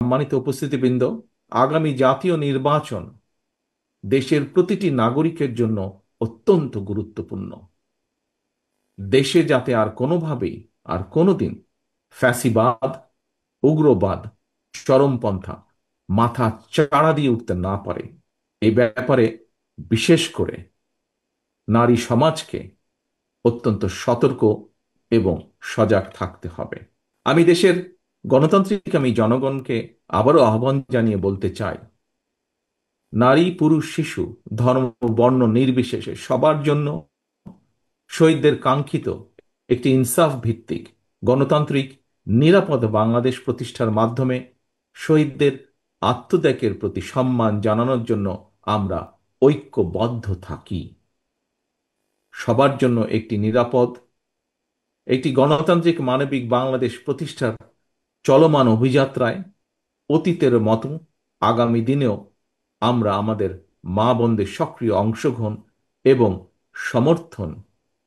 সম্মানিত উপস্থিতিবৃন্দ, আগামী জাতীয় নির্বাচন দেশের প্রতিটি নাগরিকের জন্য অত্যন্ত গুরুত্বপূর্ণ। দেশে যাতে আর কোনোভাবেই আর কোনোদিন ফ্যাসিবাদ, উগ্রবাদ, চরমপন্থা মাথা চাড়া দিয়ে উঠতে না পারে, এই ব্যাপারে বিশেষ করে নারী সমাজকে অত্যন্ত সতর্ক এবং সজাগ থাকতে হবে। আমি দেশের গণতান্ত্রিক আমি জনগণকে আবারও আহ্বান জানিয়ে বলতে চাই, নারী পুরুষ শিশু ধর্ম বর্ণ নির্বিশেষে সবার জন্য শহীদদের কাঙ্ক্ষিত একটি ইনসাফ ভিত্তিক গণতান্ত্রিক নিরাপদ বাংলাদেশ প্রতিষ্ঠার মাধ্যমে শহীদদের আত্মত্যাগের প্রতি সম্মান জানানোর জন্য আমরা ঐক্যবদ্ধ থাকি। সবার জন্য একটি নিরাপদ, একটি গণতান্ত্রিক মানবিক বাংলাদেশ প্রতিষ্ঠার চলমান অভিযাত্রায় অতীতের মতো আগামী দিনেও আমরা আমাদের মা বোনদের সক্রিয় অংশগ্রহণ এবং সমর্থন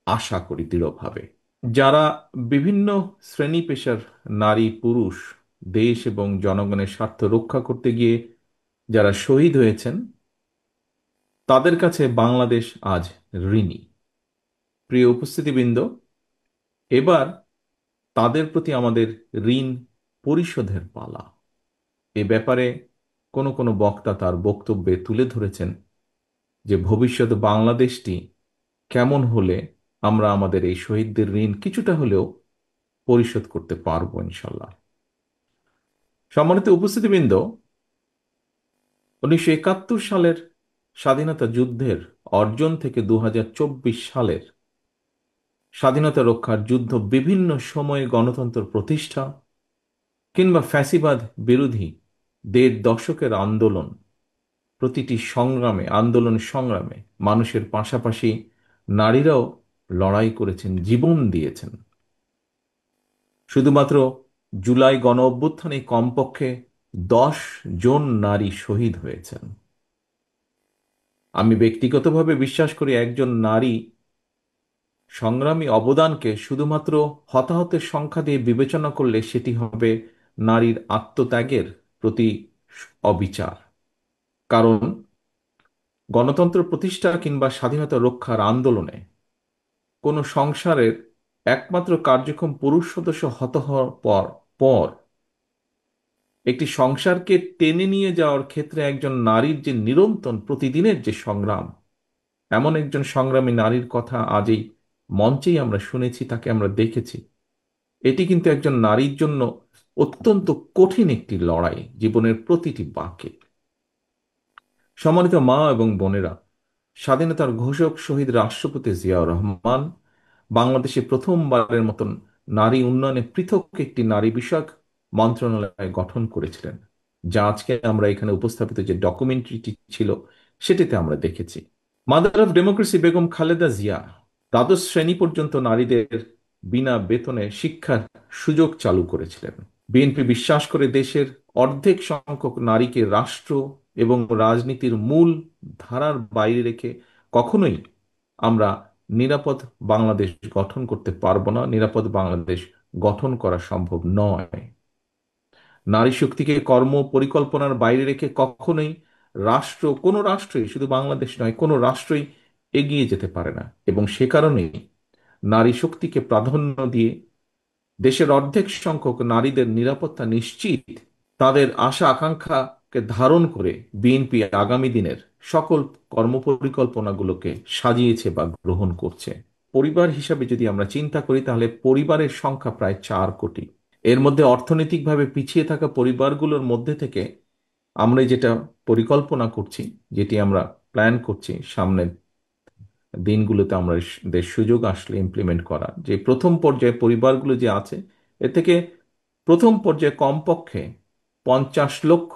আশা করি দৃঢ়ভাবে। যারা বিভিন্ন শ্রেণী পেশার নারী পুরুষ দেশ এবং জনগণের স্বার্থ রক্ষা করতে গিয়ে যারা শহীদ হয়েছেন, তাদের কাছে বাংলাদেশ আজ ঋণী। প্রিয় উপস্থিতিবৃন্দ, এবার তাদের প্রতি আমাদের ঋণ পরিশোধের পালা। এ ব্যাপারে কোনো কোনো বক্তা তার বক্তব্যে তুলে ধরেছেন যে ভবিষ্যৎ বাংলাদেশটি কেমন হলে আমরা আমাদের এই শহীদদের ঋণ কিছুটা হলেও পরিশোধ করতে পারবো ইনশাল্লাহ। সম্মানিত উপস্থিতিবৃন্দ, 1971 সালের স্বাধীনতা যুদ্ধের অর্জন থেকে 2024 সালের স্বাধীনতা রক্ষার যুদ্ধ, বিভিন্ন সময়ে গণতন্ত্র প্রতিষ্ঠা কিংবা ফ্যাসিবাদ বিরোধী 1.5 দশকের আন্দোলন, প্রতিটি সংগ্রামে আন্দোলন সংগ্রামে মানুষের পাশাপাশি নারীরাও লড়াই করেছেন, জীবন দিয়েছেন। শুধুমাত্র জুলাই গণ অভ্যুত্থানে কমপক্ষে 10 জন নারী শহীদ হয়েছেন। আমি ব্যক্তিগতভাবে বিশ্বাস করি, একজন নারী সংগ্রামী অবদানকে শুধুমাত্র হতাহতের সংখ্যা দিয়ে বিবেচনা করলে সেটি হবে নারীর আত্মত্যাগের প্রতি অবিচার। কারণ গণতন্ত্র প্রতিষ্ঠা কিংবা স্বাধীনতা রক্ষার আন্দোলনে কোনো সংসারের একমাত্র কার্যক্রম পুরুষ সদস্য হত হওয়ার পর পর একটি সংসারকে টেনে নিয়ে যাওয়ার ক্ষেত্রে একজন নারীর যে নিরন্তর প্রতিদিনের যে সংগ্রাম, এমন একজন সংগ্রামী নারীর কথা আজ এই মঞ্চেই আমরা শুনেছি, তাকে আমরা দেখেছি। এটি কিন্তু একজন নারীর জন্য অত্যন্ত কঠিন একটি লড়াই, জীবনের প্রতিটি বাঁকে। সম্মানিত মা এবং বোনেরা, স্বাধীনতার ঘোষক শহীদ রাষ্ট্রপতি জিয়াউর রহমান বাংলাদেশে প্রথমবারের মতন নারী উন্নয়নে পৃথক একটি নারী বিষয়ক মন্ত্রণালয় গঠন করেছিলেন, যা আজকে আমরা এখানে উপস্থাপিত যে ডকুমেন্টারিটি ছিল সেটিতে আমরা দেখেছি। Mother of democracy Begum Khaleda Zia দ্বাদশ শ্রেণী পর্যন্ত নারীদের বিনা বেতনে শিক্ষার সুযোগ চালু করেছিলেন। বিএনপি বিশ্বাস করে দেশের অর্ধেক সংখ্যক নারীকে রাষ্ট্র এবং রাজনীতির মূল ধারার বাইরে রেখে কখনোই আমরা নিরাপদ বাংলাদেশ গঠন করতে পারবো না, নিরাপদ বাংলাদেশ গঠন করা সম্ভব নয়। নারী শক্তিকে কর্ম পরিকল্পনার বাইরে রেখে কখনোই রাষ্ট্র, কোনো রাষ্ট্রই, শুধু বাংলাদেশ নয়, কোনো রাষ্ট্রই এগিয়ে যেতে পারে না। এবং সে কারণেই নারী শক্তিকে প্রাধান্য দিয়ে দেশের অর্ধেক সংখ্যক নারীদের নিরাপত্তা নিশ্চিত, তাদের আশা আকাঙ্ক্ষাকে ধারণ করে বিএনপি আগামী দিনের সকল কর্মপরিকল্পনাগুলোকে সাজিয়েছে বা গ্রহণ করছে। পরিবার হিসাবে যদি আমরা চিন্তা করি, তাহলে পরিবারের সংখ্যা প্রায় 4 কোটি। এর মধ্যে অর্থনৈতিকভাবে পিছিয়ে থাকা পরিবারগুলোর মধ্যে থেকে আমরা যেটা পরিকল্পনা করছি, যেটি আমরা প্ল্যান করছি সামনের দিনগুলোতে আমরা দের সুযোগ আসলে ইমপ্লিমেন্ট করা, যে প্রথম পর্যায়ে পরিবারগুলো যে আছে, এ থেকে প্রথম পর্যায়ে কমপক্ষে 50 লক্ষ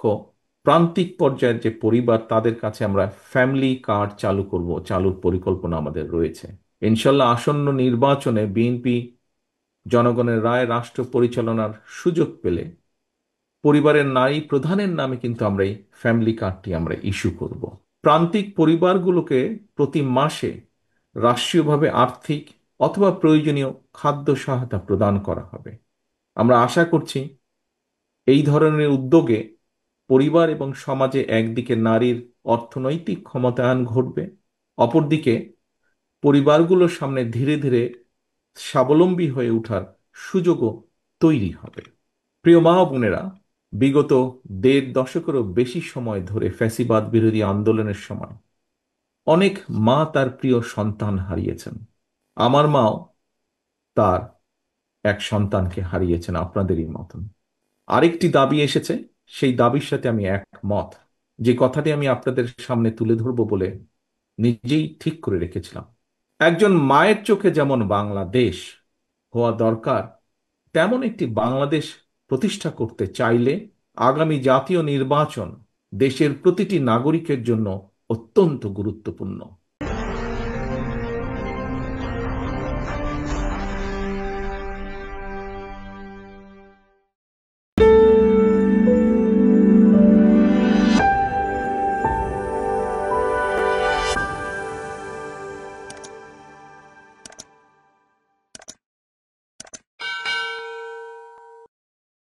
প্রান্তিক পর্যায়ের যে পরিবার, তাদের কাছে আমরা ফ্যামিলি কার্ড চালু করব, চালুর পরিকল্পনা আমাদের রয়েছে। ইনশাল্লাহ আসন্ন নির্বাচনে বিএনপি জনগণের রায় রাষ্ট্র পরিচালনার সুযোগ পেলে পরিবারের নারী প্রধানের নামে কিন্তু আমরা এই ফ্যামিলি কার্ডটি আমরা ইস্যু করব। প্রান্তিক পরিবারগুলোকে প্রতি মাসে রাষ্ট্রীয়ভাবে আর্থিক অথবা প্রয়োজনীয় খাদ্য সহায়তা প্রদান করা হবে। আমরা আশা করছি এই ধরনের উদ্যোগে পরিবার এবং সমাজে একদিকে নারীর অর্থনৈতিক ক্ষমতায়ন ঘটবে, অপরদিকে পরিবারগুলোর সামনে ধীরে ধীরে স্বাবলম্বী হয়ে ওঠার সুযোগও তৈরি হবে। প্রিয় মা ও বোনেরা, বিগত 1.5 দশকেরও বেশি সময় ধরে ফ্যাসিবাদ বিরোধী আন্দোলনের সময় অনেক মা তার প্রিয় সন্তান হারিয়েছেন। আমার মাও তার এক সন্তানকে হারিয়েছেন আপনাদেরই মতন। আরেকটি দাবি এসেছে, সেই দাবির সাথে আমি একমত। যে কথাটি আমি আপনাদের সামনে তুলে ধরবো বলে নিজেই ঠিক করে রেখেছিলাম। একজন মায়ের চোখে যেমন বাংলাদেশ হওয়া দরকার, তেমন একটি বাংলাদেশ প্রতিষ্ঠা করতে চাইলে আগামী জাতীয় নির্বাচন দেশের প্রতিটি নাগরিকের জন্য অত্যন্ত গুরুত্বপূর্ণ।